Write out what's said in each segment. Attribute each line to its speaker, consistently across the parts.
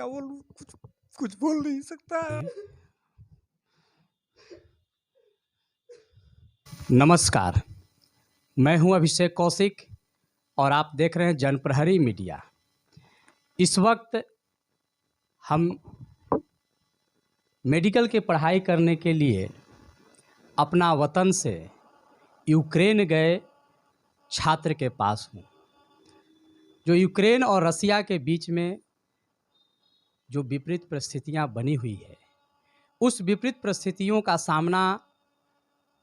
Speaker 1: क्या बोलूं, कुछ कुछ बोल नहीं सकता।
Speaker 2: नमस्कार, मैं हूं अभिषेक कौशिक और आप देख रहे हैं जनप्रहरी मीडिया। इस वक्त हम मेडिकल की पढ़ाई करने के लिए अपना वतन से यूक्रेन गए छात्र के पास हूं। जो यूक्रेन और रसिया के बीच में जो विपरीत परिस्थितियां बनी हुई है, उस विपरीत परिस्थितियों का सामना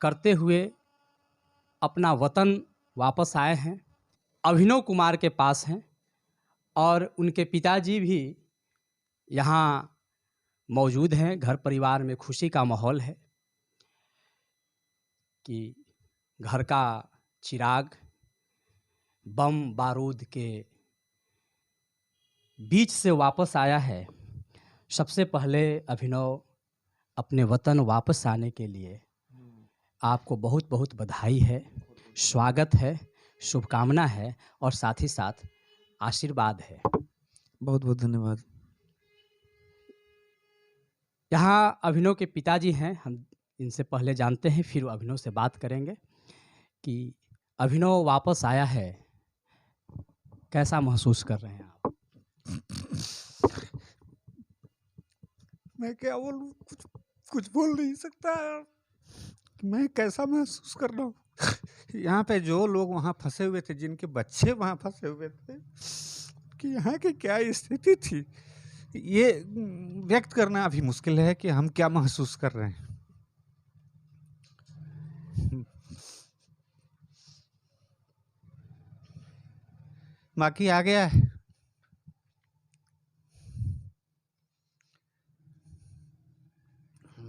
Speaker 2: करते हुए अपना वतन वापस आए हैं। अभिनव कुमार के पास हैं और उनके पिताजी भी यहाँ मौजूद हैं। घर परिवार में खुशी का माहौल है कि घर का चिराग बम बारूद के बीच से वापस आया है। सबसे पहले अभिनव, अपने वतन वापस आने के लिए आपको बहुत बहुत बधाई है, स्वागत है, शुभकामना है और साथ ही साथ आशीर्वाद है।
Speaker 1: बहुत बहुत धन्यवाद।
Speaker 2: यहाँ अभिनव के पिताजी हैं, हम इनसे पहले जानते हैं, फिर अभिनव से बात करेंगे कि अभिनव वापस आया है, कैसा महसूस कर रहे हैं आप?
Speaker 1: मैं क्या बोलूं, कुछ कुछ बोल नहीं सकता। मैं कैसा महसूस कर रहा हूँ। यहाँ पे जो लोग वहाँ फंसे हुए थे, जिनके बच्चे वहाँ फंसे हुए थे, कि यहाँ की क्या स्थिति थी, ये व्यक्त करना अभी मुश्किल है कि हम क्या महसूस कर रहे हैं। बाकी आ गया है।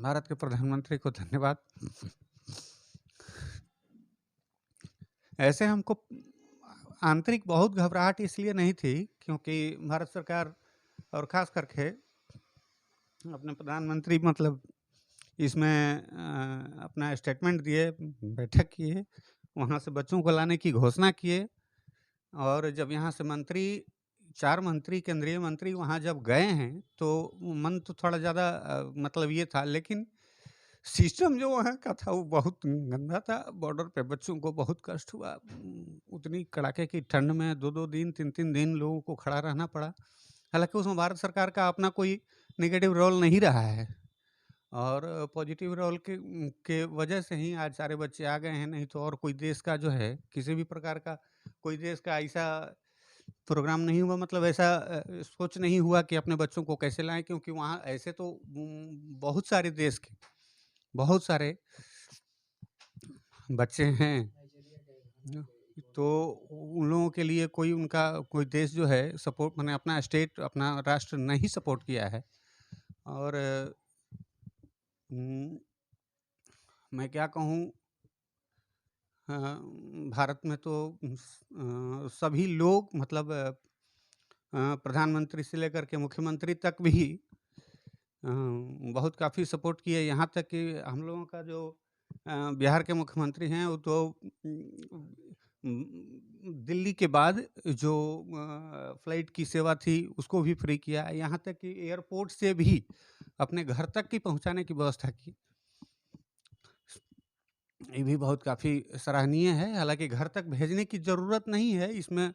Speaker 1: भारत के प्रधानमंत्री को धन्यवाद। ऐसे हमको आंतरिक बहुत घबराहट इसलिए नहीं थी क्योंकि भारत सरकार और खास करके अपने प्रधानमंत्री मतलब इसमें अपना स्टेटमेंट दिए, बैठक किए, वहाँ से बच्चों को लाने की घोषणा किए और जब यहाँ से मंत्री 4 मंत्री केंद्रीय मंत्री वहाँ जब गए हैं तो मन तो थोड़ा ज़्यादा मतलब ये था, लेकिन सिस्टम जो वहाँ का था वो बहुत गंदा था। बॉर्डर पे बच्चों को बहुत कष्ट हुआ। उतनी कड़ाके की ठंड में 2-2 दिन 3-3 दिन लोगों को खड़ा रहना पड़ा। हालांकि उसमें भारत सरकार का अपना कोई नेगेटिव रोल नहीं रहा है और पॉजिटिव रोल के वजह से ही आज सारे बच्चे आ गए हैं। नहीं तो और कोई देश का जो है, किसी भी प्रकार का कोई देश का ऐसा प्रोग्राम नहीं हुआ, मतलब ऐसा सोच नहीं हुआ कि अपने बच्चों को कैसे लाएं, क्योंकि वहाँ ऐसे तो बहुत सारे देश के बहुत सारे बच्चे हैं, तो उन लोगों के लिए कोई उनका कोई देश जो है सपोर्ट, मैंने अपना स्टेट अपना राष्ट्र नहीं सपोर्ट किया है। और मैं क्या कहूँ, भारत में तो सभी लोग मतलब प्रधानमंत्री से लेकर के मुख्यमंत्री तक भी बहुत काफ़ी सपोर्ट किए। यहाँ तक कि हम लोगों का जो बिहार के मुख्यमंत्री हैं वो तो दिल्ली के बाद जो फ्लाइट की सेवा थी उसको भी फ्री किया। यहाँ तक कि एयरपोर्ट से भी अपने घर तक की पहुँचाने की व्यवस्था की। ये भी बहुत काफ़ी सराहनीय है। हालांकि घर तक भेजने की ज़रूरत नहीं है, इसमें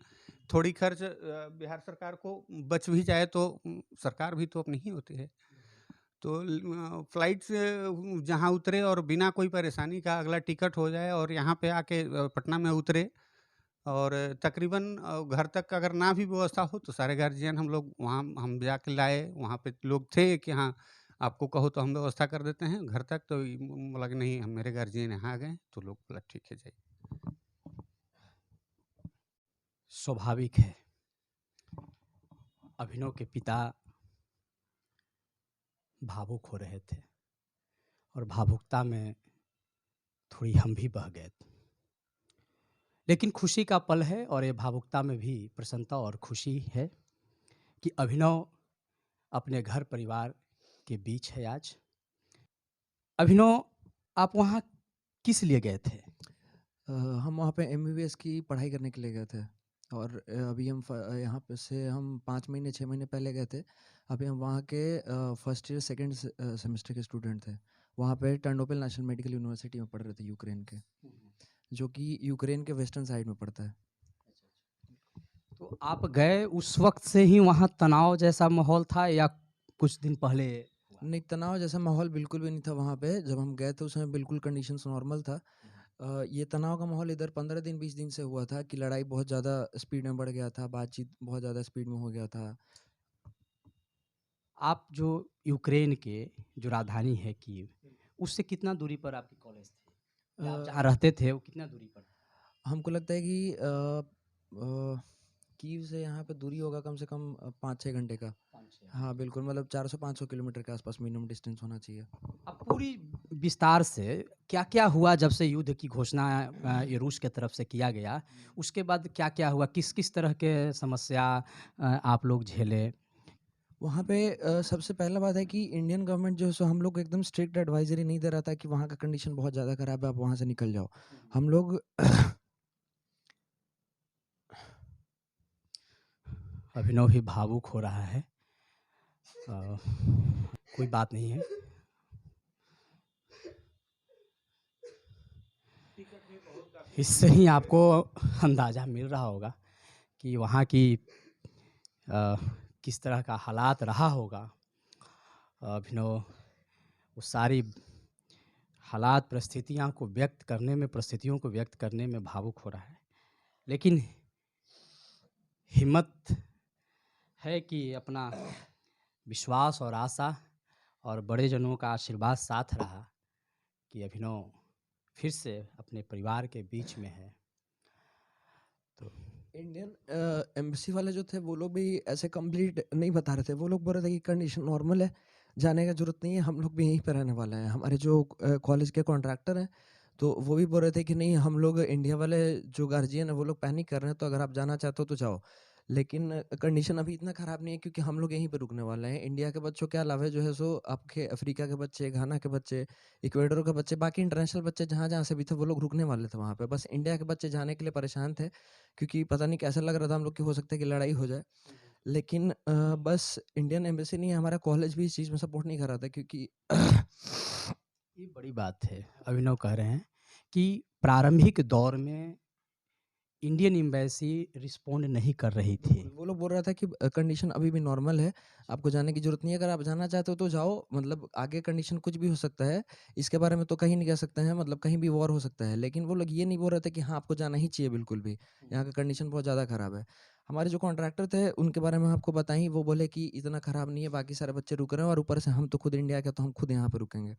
Speaker 1: थोड़ी खर्च बिहार सरकार को बच भी जाए तो सरकार भी तो अपनी ही होती है। तो फ्लाइट से जहाँ उतरे और बिना कोई परेशानी का अगला टिकट हो जाए और यहाँ पे आके पटना में उतरे और तकरीबन घर तक अगर ना भी व्यवस्था हो तो सारे गार्जियन हम लोग वहाँ हम जाके लाए। वहाँ पे लोग थे कि हाँ आपको कहो तो हम व्यवस्था कर देते हैं घर तक, तो बोला कि नहीं हम मेरे गार्जियन यहाँ आ गए, तो लोग बोला ठीक है जाइए।
Speaker 2: स्वाभाविक है, अभिनव के पिता भावुक हो रहे थे और भावुकता में थोड़ी हम भी बह गए, लेकिन खुशी का पल है और ये भावुकता में भी प्रसन्नता और खुशी है कि अभिनव अपने घर परिवार के बीच है आज। अभिनव, आप वहाँ किस लिए गए थे?
Speaker 3: हम वहाँ पे एमबीबीएस की पढ़ाई करने के लिए गए थे और अभी हम यहाँ पे से हम 5 महीने 6 महीने पहले गए थे। अभी हम वहाँ के फर्स्ट ईयर सेकंड सेमेस्टर के स्टूडेंट थे। वहाँ पे टर्नोपिल नेशनल मेडिकल यूनिवर्सिटी में पढ़ रहे थे यूक्रेन के, जो कि यूक्रेन के वेस्टर्न साइड में पड़ता है।
Speaker 2: तो आप गए उस वक्त से ही वहाँ तनाव जैसा माहौल था या कुछ दिन पहले हुआ?
Speaker 3: नहीं, तनाव जैसा माहौल बिल्कुल भी नहीं था वहाँ पे। जब हम गए थे उस समय बिल्कुल कंडीशंस नॉर्मल था। ये तनाव का माहौल इधर 15 दिन 20 दिन से हुआ था कि लड़ाई बहुत ज़्यादा स्पीड में बढ़ गया था, बातचीत बहुत ज़्यादा स्पीड में हो गया था।
Speaker 2: आप जो यूक्रेन के जो राजधानी है कीव, उससे कितना दूरी पर आपकी कॉलेज थी? या आप
Speaker 3: अ,
Speaker 2: जहाँ रहते थे वो कितना दूरी पर था?
Speaker 3: हमको लगता है कि कीव से यहाँ पे दूरी होगा कम से कम 5-6 घंटे का।
Speaker 2: 5-6
Speaker 3: हाँ,
Speaker 2: घंटे।
Speaker 3: बिल्कुल, मतलब 400-500 किलोमीटर के आसपास मिनिमम डिस्टेंस होना चाहिए।
Speaker 2: अब पूरी विस्तार से क्या-क्या हुआ जब से युद्ध की घोषणा ये रूस के तरफ से किया गया? उसके बाद क्या-क्या हुआ? किस-किस तरह के समस्या आप लोग झेले?
Speaker 3: वहाँ पे सबसे पहला बात है कि इंडियन गवर्नमेंट जो है सो हम लोग को एकदम स्ट्रिक्ट एडवाइजरी नहीं दे रहा था कि वहाँ का कंडीशन बहुत ज़्यादा ख़राब है, आप वहाँ से निकल जाओ। हम लोग
Speaker 2: अभिनव भी भावुक हो रहा है। कोई बात नहीं है। इससे ही आपको अंदाज़ा मिल रहा होगा कि वहाँ की अ, किस तरह का हालात रहा होगा। अभिनव वो सारी हालात परिस्थितियों को व्यक्त करने में भावुक हो रहा है। लेकिन हिम्मत है कि अपना विश्वास और आशा और बड़े जनों का आशीर्वाद साथ रहा कि अभिनव फिर से अपने परिवार के बीच में है। तो
Speaker 3: इंडियन एम्बेसी वाले जो थे वो लोग भी ऐसे कंप्लीट नहीं बता रहे थे। वो लोग बोल रहे थे कि कंडीशन नॉर्मल है, जाने का ज़रूरत नहीं है, हम लोग भी यहीं पे रहने वाले हैं। हमारे जो कॉलेज के कॉन्ट्रैक्टर हैं, तो वो भी बोल रहे थे कि नहीं, हम लोग इंडिया वाले जो गार्जियन है वो लोग पैनिक कर रहे हैं, तो अगर आप जाना चाहते हो तो जाओ। लेकिन कंडीशन अभी इतना ख़राब नहीं है क्योंकि हम लोग यहीं पे रुकने वाले हैं। इंडिया के बच्चों के अलावा जो है सो आपके अफ्रीका के बच्चे, घाना के बच्चे, इक्वेडर के बच्चे, बाकी इंटरनेशनल बच्चे जहाँ-जहाँ से भी थे वो लोग रुकने वाले थे वहाँ पे। बस इंडिया के बच्चे जाने के लिए परेशान थे क्योंकि पता नहीं कैसा लग रहा था हम लोग कि हो सकता है कि लड़ाई हो जाए। लेकिन बस इंडियन एम्बेसी नहीं, हमारा कॉलेज भी इस चीज़ में सपोर्ट नहीं कर रहा था क्योंकि
Speaker 2: ये बड़ी बात है। अभिनव कह रहे हैं कि प्रारंभिक दौर में इंडियन एम्बेसी रिस्पॉन्ड नहीं कर रही थी।
Speaker 3: बिल्कुल, वो लोग बोल रहा था कि कंडीशन अभी भी नॉर्मल है, आपको जाने की ज़रूरत नहीं है, अगर आप जाना चाहते हो तो जाओ, मतलब आगे कंडीशन कुछ भी हो सकता है, इसके बारे में तो कहीं नहीं कह सकते हैं, मतलब कहीं भी वॉर हो सकता है। लेकिन वो लोग ये नहीं बोल रहे थे कि हाँ, आपको जाना ही चाहिए बिल्कुल भी, यहाँ का कंडीशन बहुत ज़्यादा ख़राब है। हमारे जो कॉन्ट्रैक्टर थे, उनके बारे में आपको बताएँ, वो बोले कि इतना ख़राब नहीं है, बाकी सारे बच्चे रुक रहे हैं और ऊपर से हम तो खुद इंडिया के, तो हम खुद यहाँ पे रुकेंगे।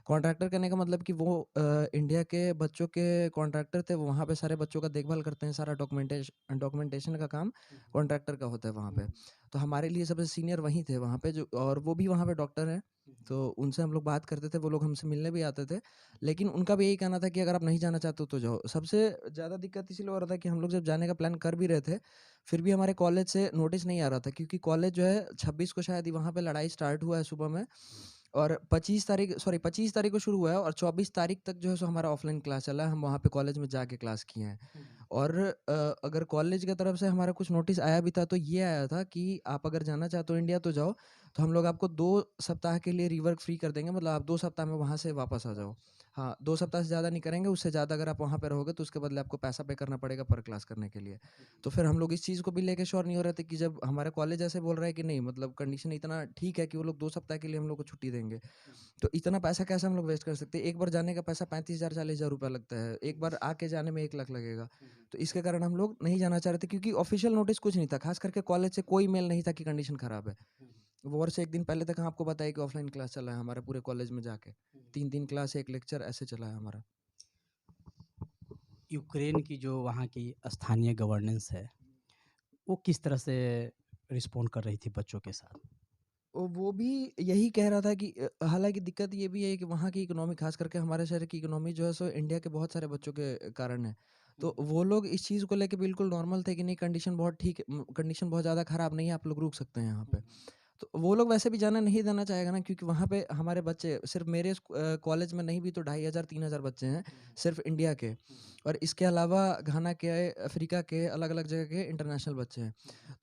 Speaker 3: कॉन्ट्रैक्टर कहने का मतलब कि वो इंडिया के बच्चों के कॉन्ट्रैक्टर थे, वो वहाँ पे सारे बच्चों का देखभाल करते हैं, सारा डॉक्यूमेंटेशन का काम कॉन्ट्रैक्टर का होता है वहाँ पे। तो हमारे लिए सबसे सीनियर वहीं थे वहाँ पे, जो और वो भी वहाँ पे डॉक्टर हैं, तो उनसे हम लोग बात करते थे, वो लोग हमसे मिलने भी आते थे। लेकिन उनका भी यही कहना था कि अगर आप नहीं जाना चाहते हो तो जाओ। सबसे ज़्यादा दिक्कत इसीलिए हो रहा था कि हम लोग जब जाने का प्लान कर भी रहे थे, फिर भी हमारे कॉलेज से नोटिस नहीं आ रहा था क्योंकि कॉलेज जो है 26 को शायद ही वहाँ पे लड़ाई स्टार्ट हुआ है सुबह में, और 25 तारीख को शुरू हुआ है और 24 तारीख तक जो है सो हमारा ऑफलाइन क्लास चला है। हम वहाँ पे कॉलेज में जाके क्लास किए हैं। और अगर कॉलेज की तरफ से हमारा कुछ नोटिस आया भी था तो ये आया था कि आप अगर जाना चाहते हो इंडिया तो जाओ, तो हम लोग आपको 2 सप्ताह के लिए रीवर्क फ्री कर देंगे, मतलब आप 2 सप्ताह में वहाँ से वापस आ जाओ। हाँ, 2 सप्ताह से ज़्यादा नहीं करेंगे, उससे ज़्यादा अगर आप वहाँ पे रहोगे तो उसके बदले आपको पैसा पे करना पड़ेगा पर क्लास करने के लिए। तो फिर हम लोग इस चीज़ को भी लेके श्योर नहीं हो रहे थे कि जब हमारा कॉलेज ऐसे बोल रहा है कि नहीं, मतलब कंडीशन इतना ठीक है कि वो लोग 2 सप्ताह के लिए हम लोग को छुट्टी देंगे। तो इतना पैसा कैसे हम लोग वेस्ट कर सकते हैं? एक बार जाने का पैसा 35,000 40,000 रुपया लगता है। एक बार आके जाने में 1 लाख लगेगा। तो इसके कारण हम लोग नहीं जाना चाह रहे थे क्योंकि ऑफ़िशियल नोटिस कुछ नहीं था। ख़ास करके कॉलेज से कोई मेल नहीं था कि कंडीशन ख़राब है। वॉर से 1 दिन पहले तक हम आपको बताया कि ऑफ़लाइन क्लास चला है हमारा पूरे कॉलेज में जाके। 3-3 क्लास, 1 लेक्चर ऐसे चला है हमारा।
Speaker 2: यूक्रेन की जो वहाँ की स्थानीय गवर्नेंस है, वो किस तरह से रिस्पॉन्ड कर रही थी बच्चों के साथ?
Speaker 3: वो भी यही कह रहा था कि हालाँकि दिक्कत ये भी है कि वहाँ की इकोनॉमी, ख़ास करके हमारे शहर की इकोनॉमी जो है सो इंडिया के बहुत सारे बच्चों के कारण है। तो वो लोग इस चीज़ को लेके बिल्कुल नॉर्मल थे कि नहीं, कंडीशन बहुत ठीक है, कंडीशन बहुत ज़्यादा ख़राब नहीं है, आप लोग रुक सकते हैं यहाँ पे। तो वो लोग वैसे भी जाने नहीं देना चाहेगा ना, क्योंकि वहाँ पे हमारे बच्चे सिर्फ मेरे कॉलेज में नहीं भी तो 2500-3000 बच्चे हैं सिर्फ इंडिया के, और इसके अलावा घाना के, अफ्रीका के, अलग अलग जगह के इंटरनेशनल बच्चे हैं।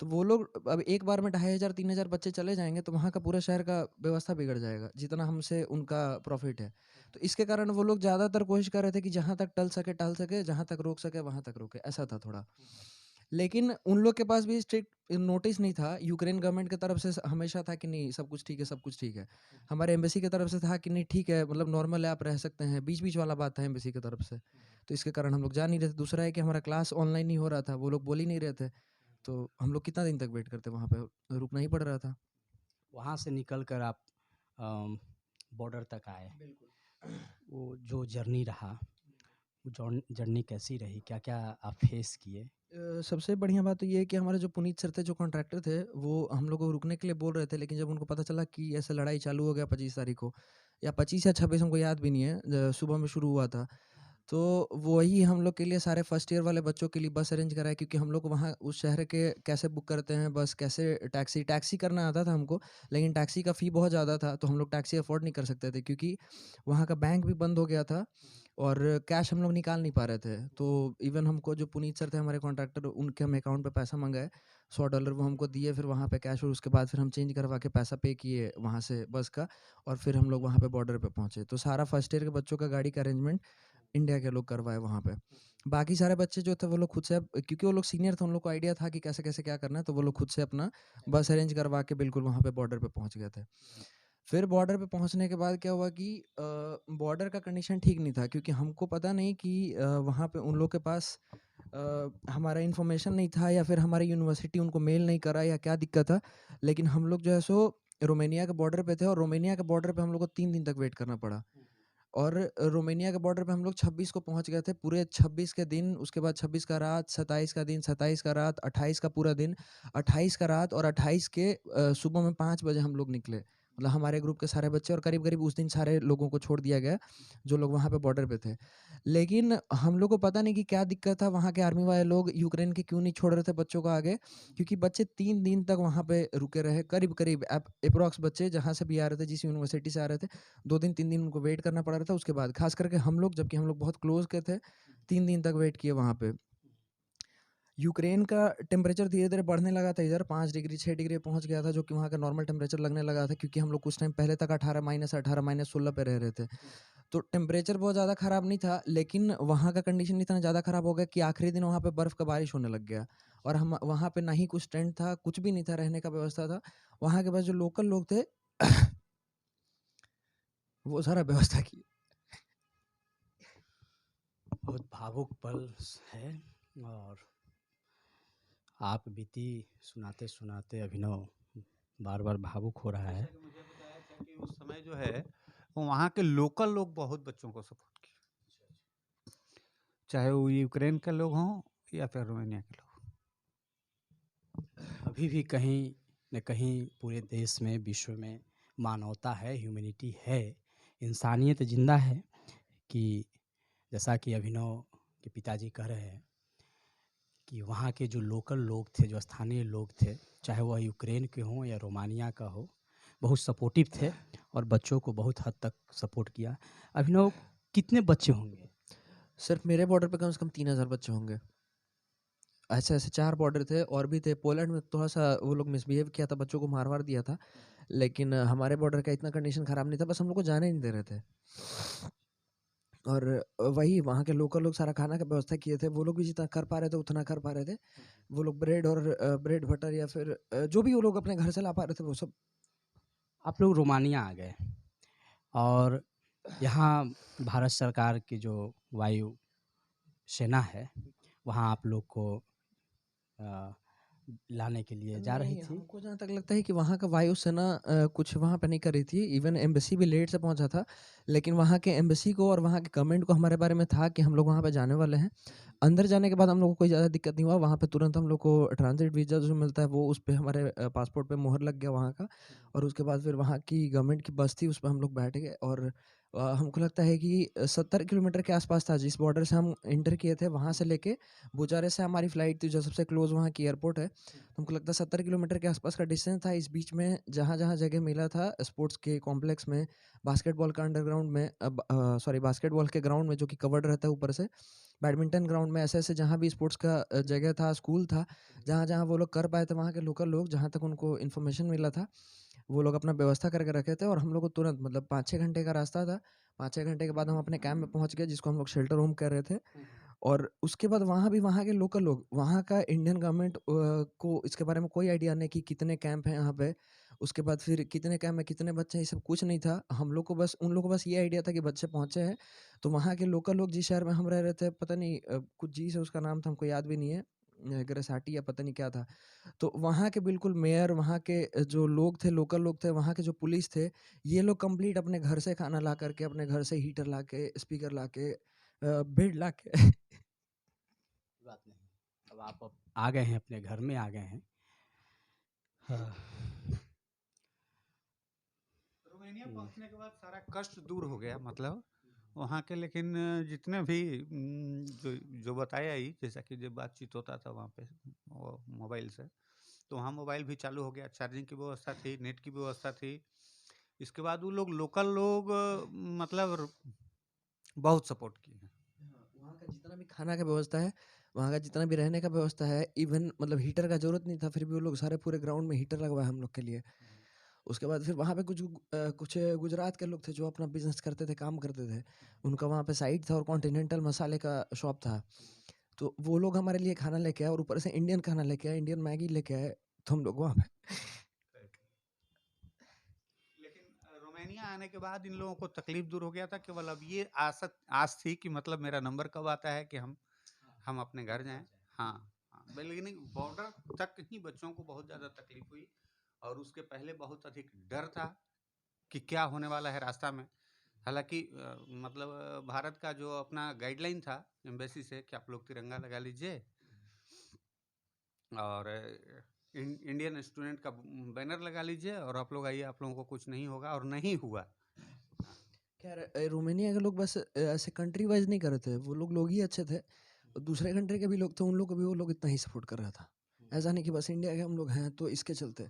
Speaker 3: तो वो लोग अब एक बार में 2500-3000 बच्चे चले जाएंगे तो वहाँ का पूरा शहर का व्यवस्था बिगड़ जाएगा, जितना हमसे उनका प्रॉफिट है। तो इसके कारण वो लोग ज़्यादातर कोशिश कर रहे थे कि जहाँ तक टल सके, जहाँ तक रोक सके वहाँ तक रोके, ऐसा था थोड़ा। लेकिन उन लोग के पास भी स्ट्रिक्ट नोटिस नहीं था, यूक्रेन गवर्नमेंट की तरफ से हमेशा था कि नहीं सब कुछ ठीक है, सब कुछ ठीक है। हमारे एम्बेसी की तरफ से था कि नहीं ठीक है, मतलब नॉर्मल है, आप रह सकते हैं, बीच बीच वाला बात था एम्बेसी की तरफ से। तो इसके कारण हम लोग जा नहीं रहे थे। दूसरा है कि हमारा क्लास ऑनलाइन नहीं हो रहा था, वो लोग बोल ही नहीं रहे थे, तो हम लोग कितना दिन तक वेट करते, वहाँ पे रुकना ही पड़ रहा था।
Speaker 2: वहाँ से निकल कर आप बॉर्डर तक आए, वो जो जर्नी रहा, वो जर्नी कैसी रही, क्या क्या आप फेस किए?
Speaker 3: सबसे बढ़िया बात तो ये है कि हमारे जो पुनीत सर थे, जो कॉन्ट्रैक्टर थे, वो हम लोग को रुकने के लिए बोल रहे थे, लेकिन जब उनको पता चला कि ऐसे लड़ाई चालू हो गया 25 तारीख को, या 25 या 26 हमको याद भी नहीं है, सुबह में शुरू हुआ था, तो वही हम लोग के लिए सारे फर्स्ट ईयर वाले बच्चों के लिए बस अरेंज कराया, क्योंकि हम लोग वहाँ उस शहर के कैसे बुक करते हैं बस, कैसे टैक्सी करना आता था हमको, लेकिन टैक्सी का फ़ी बहुत ज़्यादा था, तो हम लोग टैक्सी अफोर्ड नहीं कर सकते थे, क्योंकि वहाँ का बैंक भी बंद हो गया था और कैश हम लोग निकाल नहीं पा रहे थे। तो इवन हमको जो पुनीत सर थे हमारे कॉन्ट्रैक्टर, उनके हम अकाउंट पे पैसा मंगाए, $100 वो हमको दिए, फिर वहाँ पे कैश, और उसके बाद फिर हम चेंज करवा के पैसा पे किए वहाँ से बस का, और फिर हम लोग वहाँ पे बॉर्डर पे पहुँचे। तो सारा फर्स्ट ईयर के बच्चों का गाड़ी का अरेंजमेंट इंडिया के लोग करवाए वहाँ पे। बाकी सारे बच्चे जो थे वो लोग खुद से, अब क्योंकि वो लोग सीनियर थे, उन लोग को आइडिया था कि कैसे-कैसे क्या करना है, तो वो लोग खुद से अपना बस अरेंज करवा के बिल्कुल वहाँ पे बॉर्डर पे पहुँच गए थे। फिर बॉर्डर पे पहुँचने के बाद क्या हुआ कि बॉर्डर का कंडीशन ठीक नहीं था, क्योंकि हमको पता नहीं कि वहाँ पे उन लोग के पास हमारा इन्फॉर्मेशन नहीं था, या फिर हमारी यूनिवर्सिटी उनको मेल नहीं करा, या क्या दिक्कत था। लेकिन हम लोग जो है सो रोमानिया के बॉर्डर पे थे, और रोमानिया के बॉर्डर पे हम लोग को 3 दिन तक वेट करना पड़ा। और रोमानिया के बॉर्डर पे हम लोग 26 को पहुंच गए थे, पूरे 26 के दिन, उसके बाद 26 का रात, 27 का दिन, 27 का रात, 28 का पूरा दिन, 28 का रात, और 28 के सुबह में 5 बजे हम लोग निकले। मतलब हमारे ग्रुप के सारे बच्चे, और करीब-करीब उस दिन सारे लोगों को छोड़ दिया गया, जो लोग वहाँ पे बॉर्डर पे थे। लेकिन हम लोग को पता नहीं कि क्या दिक्कत था, वहाँ के आर्मी वाले लोग यूक्रेन के क्यों नहीं छोड़ रहे थे बच्चों को आगे, क्योंकि बच्चे 3 दिन तक वहाँ पे रुके रहे, करीब-करीब एप्रॉक्स बच्चे जहाँ से भी आ रहे थे, जिस यूनिवर्सिटी से आ रहे थे, 2 दिन 3 दिन उनको वेट करना पड़ रहा था। उसके बाद खास करके हम लोग, जबकि हम लोग बहुत क्लोज के थे, 3 दिन तक वेट किए वहाँ पे। यूक्रेन का टेम्परेचर धीरे-धीरे बढ़ने लगा था इधर, 5 डिग्री 6 डिग्री पहुँच गया था, जो कि वहाँ का नॉर्मल टेम्परेचर लगने लगा था, क्योंकि हम लोग कुछ टाइम पहले तक 18 -18 -16 पे रह रहे थे। तो टेम्परेचर बहुत ज़्यादा ख़राब नहीं था, लेकिन वहाँ का कंडीशन इतना ज़्यादा ख़राब हो गया कि आखिरी दिन वहाँ पे बर्फ़ का बारिश होने लग गया, और हम वहाँ पे ना ही कुछ टेंट था, कुछ भी नहीं था, रहने का व्यवस्था था। वहाँ के बस जो लोकल लोग थे वो सारा व्यवस्था किए।
Speaker 2: बहुत भावुक पल है, और आप बीती सुनाते अभिनव बार-बार भावुक हो रहा है।
Speaker 1: जैसा कि मुझे बताया था कि उस समय जो है, वो वहाँ के लोकल लोग बहुत बच्चों को सपोर्ट किए। चाहे वो यूक्रेन के लोग हों या फिर रोमानिया के लोग।
Speaker 2: अभी भी कहीं न कहीं पूरे देश में, विश्व में मानवता है, ह्यूमैनिटी है, इंसानियत ज़िंदा है, कि जैसा कि अभिनव के पिताजी कह रहे हैं कि वहाँ के जो लोकल लोग थे, जो स्थानीय लोग थे, चाहे वह यूक्रेन के हों या रोमानिया का हो, बहुत सपोर्टिव थे और बच्चों को बहुत हद तक सपोर्ट किया। अभिनव, कितने बच्चे होंगे?
Speaker 3: सिर्फ मेरे बॉर्डर पे कम से कम 3000 बच्चे होंगे। ऐसे-ऐसे 4 बॉर्डर थे, और भी थे। पोलैंड में थोड़ा-सा वो लोग मिसबिहेव किया था, बच्चों को मार-वार दिया था। लेकिन हमारे बॉर्डर का इतना कंडीशन ख़राब नहीं था, बस हम लोग को जाने नहीं दे रहे थे। और वही वहाँ के लोकल लोग सारा खाना का व्यवस्था किए थे। वो लोग भी जितना कर पा रहे थे, उतना कर पा रहे थे। वो लोग ब्रेड और ब्रेड बटर, या फिर जो भी वो लोग अपने घर से ला पा रहे थे, वो सब।
Speaker 2: आप लोग रोमानिया आ गए, और यहाँ भारत सरकार की जो वायु सेना है, वहाँ आप लोग को अ, लाने के लिए जा रही
Speaker 3: नहीं,
Speaker 2: थी।
Speaker 3: हमको जहाँ तक लगता है कि वहाँ का वायुसेना कुछ वहाँ पे नहीं कर रही थी। इवन एम्बेसी भी लेट से पहुँचा था, लेकिन वहाँ के एम्बेसी को और वहाँ के गवर्नमेंट को हमारे बारे में था कि हम लोग वहाँ पे जाने वाले हैं। अंदर जाने के बाद हम लोग को कोई ज़्यादा दिक्कत नहीं हुआ। वहाँ पे तुरंत हम लोग को ट्रांज़िट वीज़ा जो मिलता है, वो उस पे हमारे पासपोर्ट पे मुहर लग गया वहाँ का, और उसके बाद फिर वहाँ की गवर्नमेंट की बस थी, उस पे हम लोग बैठ गए, और हमको लगता है कि 70 किलोमीटर के आसपास था जिस बॉर्डर से हम एंटर किए थे, वहाँ से लेके बुजारे से हमारी फ्लाइट थी जो सबसे क्लोज वहाँ की एयरपोर्ट है। तो हमको लगता है 70 किलोमीटर के आसपास का डिस्टेंस था। इस बीच में जहाँ-जहाँ जगह मिला था स्पोर्ट्स के कॉम्प्लेक्स में, बास्केटबॉल का अंडरग्राउंड में, सॉरी बास्केटबॉल के ग्राउंड में जो कि कवर्ड रहता है ऊपर से, बैडमिंटन ग्राउंड में, ऐसे-ऐसे जहाँ भी स्पोर्ट्स का जगह था, स्कूल था, जहाँ-जहाँ वो लोग कर पाए थे वहाँ के लोकल लोग, जहाँ तक उनको इन्फॉर्मेशन मिला था, वो लोग अपना व्यवस्था करके रखे थे और हम लोग को तुरंत मतलब 5-6 घंटे का रास्ता था। 5-6 घंटे के बाद हम अपने कैंप में पहुँच गए जिसको हम लोग शेल्टर होम कह रहे थे। और उसके बाद वहाँ भी वहाँ के लोकल लोग, वहाँ का इंडियन गवर्नमेंट को इसके बारे में कोई आइडिया नहीं कि कितने कैंप हैं यहाँ पे। उसके बाद फिर कितने कैंप में कितने बच्चे हैं, ये सब कुछ नहीं था। हम लोग को बस उन लोगों को बस ये आइडिया था कि बच्चे पहुँचे हैं। तो वहाँ के लोकल लोग जिस शहर में हम रह रहे थे, पता नहीं कुछ जी से उसका नाम था, हमको याद भी नहीं है। गरसाटी या पता नहीं क्या था। तो वहाँ के बिल्कुल मेयर, वहाँ के जो लोग थे, लोकल लोग थे, वहाँ के जो पुलिस थे, ये लोग कंप्लीट अपने घर से खाना ला कर के, अपने घर से हीटर ला के, स्पीकर ला के, बेड ला के
Speaker 2: बात नहीं। अब आप अब आ गए हैं, अपने घर में आ गए हैं। हाँ।
Speaker 1: रोमानिया पहुंचने के बाद सारा कष्ट दूर हो गया, मतलब वहाँ के। लेकिन जितने भी जो जो बताया ही, जैसा कि जब बातचीत होता था वहाँ पे वो मोबाइल से, तो वहाँ मोबाइल भी चालू हो गया, चार्जिंग की व्यवस्था थी, नेट की व्यवस्था थी। इसके बाद वो लोग लोकल लोग मतलब बहुत सपोर्ट किए हैं।
Speaker 3: हाँ, वहाँ का जितना भी खाना का व्यवस्था है, वहाँ का जितना भी रहने का व्यवस्था है, इवन मतलब हीटर का ज़रूरत नहीं था, फिर भी वो लोग सारे पूरे ग्राउंड में हीटर लगवाए हम लोग के लिए। उसके बाद फिर वहाँ पे कुछ गुजरात के लोग थे जो अपना बिज़नेस करते थे, काम करते थे। उनका वहाँ पे साइट था और कॉन्टिनेंटल मसाले का शॉप था। तो वो लोग हमारे लिए खाना लेके आए और ऊपर से इंडियन खाना लेके आए, इंडियन मैगी लेके आए, तो हम लोग वहाँ पे
Speaker 1: लेकिन रोमानिया आने के बाद इन लोगों को तकलीफ दूर हो गया था। केवल अब ये आस थी कि मतलब मेरा नंबर कब आता है कि हम अपने घर जाएं। हाँ, हाँ, लेकिन बॉर्डर तक ही बच्चों को बहुत ज़्यादा तकलीफ हुई, और उसके पहले बहुत अधिक डर था कि क्या होने वाला है रास्ता में। हालांकि मतलब भारत का जो अपना गाइडलाइन था एम्बेसी से कि आप लोग तिरंगा लगा लीजिए और इंडियन स्टूडेंट का बैनर लगा लीजिए और आप लोग आइए, आप लोगों को कुछ नहीं होगा, और नहीं हुआ।
Speaker 3: खैर रोमानिया के लोग बस ऐसे कंट्री वाइज़ नहीं कर रहे थे, वो लोग ही अच्छे थे। दूसरे कंट्री के भी लोग थे, उन लोग को भी वो लोग इतना ही सपोर्ट कर रहा था। ऐसा नहीं कि बस इंडिया के हम लोग हैं तो इसके चलते।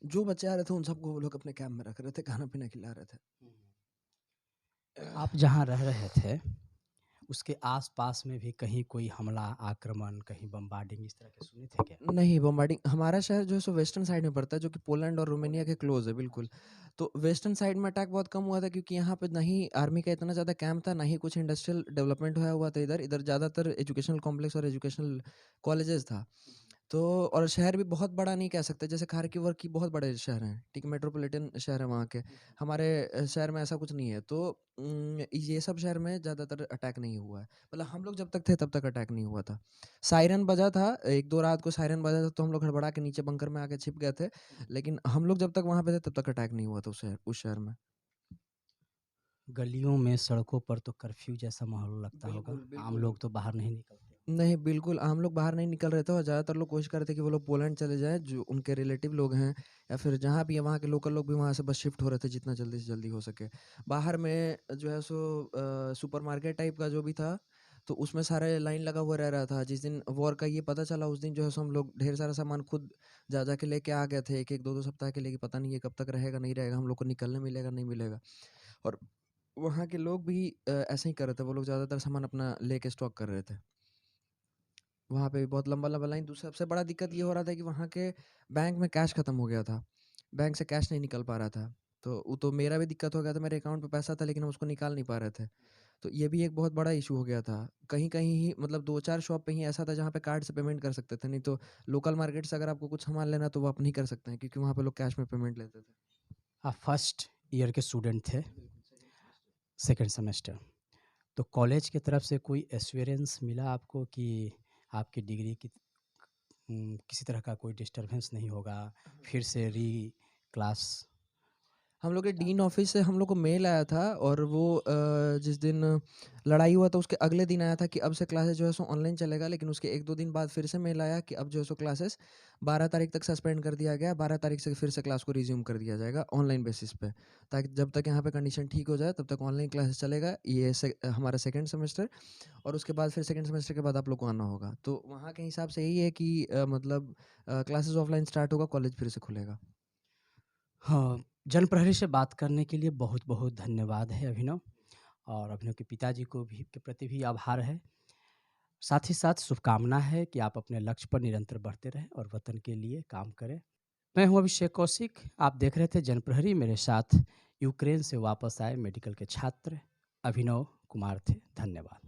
Speaker 3: जो बच्चे आ रहे थे उन सबको वो लोग अपने कैंप में रख रहे थे, खाना-पीना खिला रहे थे।
Speaker 2: आप जहाँ रह रहे थे, उसके आस-पास में भी कहीं कोई हमला, आक्रमण, कहीं बमबार्डिंग इस तरह के सुने थे क्या?
Speaker 3: नहीं, बॉम्बार्डिंग हमारा शहर जो है सो वेस्टर्न साइड में पड़ता है, जो कि पोलैंड और रोमानिया के क्लोज़ है बिल्कुल। तो वेस्टर्न साइड में अटैक बहुत कम हुआ था क्योंकि यहाँ पे ना ही आर्मी का इतना ज़्यादा कैंप था, ना ही कुछ इंडस्ट्रियल डेवलपमेंट होया हुआ था इधर। इधर ज़्यादातर एजुकेशनल कॉम्प्लेक्स और एजुकेशनल कॉलेजेस था। तो और शहर भी बहुत बड़ा नहीं कह सकते, जैसे खार्किव की बहुत बड़े शहर हैं, ठीक है, मेट्रोपॉलिटन शहर है वहाँ के। हमारे शहर में ऐसा कुछ नहीं है। तो ये सब शहर में ज़्यादातर अटैक नहीं हुआ है। मतलब हम लोग जब तक थे तब तक अटैक नहीं हुआ था। सायरन बजा था, 1-2 रात को सायरन बजा था तो हम लोग हड़बड़ा के नीचे बंकर में आके छिप गए थे। लेकिन हम लोग जब तक वहाँ पे थे तब तक अटैक नहीं हुआ था उस शहर में।
Speaker 2: गलियों में, सड़कों पर तो कर्फ्यू जैसा माहौल लगता होगा।
Speaker 3: बिल्कुल,
Speaker 2: आम
Speaker 3: बिल्कुल।
Speaker 2: लोग तो बाहर नहीं निकलते।
Speaker 3: नहीं, बिल्कुल, हम लोग बाहर नहीं निकल रहे थे और ज़्यादातर लोग कोशिश कर रहे थे कि वो लोग पोलैंड चले जाएँ, जो उनके रिलेटिव लोग हैं या फिर जहाँ भी है वहाँ के लोकल लोग भी वहाँ से बस शिफ्ट हो रहे थे जितना जल्दी से जल्दी हो सके। बाहर में जो है सो सुपरमार्केट टाइप का जो भी था, तो उसमें सारे लाइन लगा हुआ रह रहा था। जिस दिन वॉर का ये पता चला उस दिन जो है सो हम लोग ढेर सारा सामान खुद जा के लेके आ गए थे 1-1, 2-2 सप्ताह के लिए कि पता नहीं ये कब तक रहेगा, नहीं रहेगा, हम लोग को निकलने मिलेगा, नहीं मिलेगा। और वहाँ के लोग भी ऐसे ही कर रहे थे, वो लोग ज़्यादातर सामान अपना लेके स्टॉक कर रहे थे। वहाँ पे भी बहुत लंबा-लंबा लाइन, दूसरा सबसे बड़ा दिक्कत ये हो रहा था कि वहाँ के बैंक में कैश खत्म हो गया था। बैंक से कैश नहीं निकल पा रहा था। तो वो तो मेरा भी दिक्कत हो गया था, मेरे अकाउंट में पैसा था लेकिन हम उसको निकाल नहीं पा रहे थे। तो ये भी एक बहुत बड़ा इश्यू हो गया था। कहीं-कहीं ही मतलब 2-4 शॉप पे ही ऐसा था जहाँ पे कार्ड से पेमेंट कर सकते थे, नहीं तो लोकल मार्केट से अगर आपको कुछ सामान लेना है तो वो आप नहीं कर सकते हैं क्योंकि वहाँ पे लोग कैश में पेमेंट लेते थे।
Speaker 2: आप फर्स्ट ईयर के स्टूडेंट थे,
Speaker 3: बिल्कुल,
Speaker 2: सेकंड सेमेस्टर। तो कॉलेज की तरफ से कोई एश्योरेंस मिला आपको कि आपकी डिग्री की किसी तरह का कोई डिस्टरबेंस नहीं होगा,
Speaker 3: हाँ।
Speaker 2: फिर से री क्लास?
Speaker 3: हम लोग के डीन ऑफिस से हम लोग को मेल आया था और वो जिस दिन लड़ाई हुआ था उसके अगले दिन आया था कि अब से क्लासेस जो है सो ऑनलाइन चलेगा, लेकिन उसके 1-2 दिन बाद फिर से मेल आया कि अब जो है सो क्लासेस 12 तारीख तक सस्पेंड कर दिया गया, 12 तारीख से फिर से क्लास को रिज्यूम कर दिया जाएगा ऑनलाइन बेसिस पे, ताकि जब तक यहाँ पे कंडीशन ठीक हो जाए तब तक ऑनलाइन क्लासेस चलेगा। ये हमारा सेकेंड सेमेस्टर, और उसके बाद फिर सेकेंड सेमेस्टर के बाद आप लोग को आना होगा। तो वहाँ के हिसाब से यही है कि मतलब क्लासेस ऑफलाइन स्टार्ट होगा, कॉलेज फिर से खुलेगा।
Speaker 2: हाँ, जनप्रहरी से बात करने के लिए बहुत-बहुत धन्यवाद है अभिनव, और अभिनव के पिताजी को भी के प्रति भी आभार है। साथ ही साथ शुभकामना है कि आप अपने लक्ष्य पर निरंतर बढ़ते रहें और वतन के लिए काम करें। मैं हूं अभिषेक कौशिक, आप देख रहे थे जनप्रहरी। मेरे साथ यूक्रेन से वापस आए मेडिकल के छात्र अभिनव कुमार थे। धन्यवाद।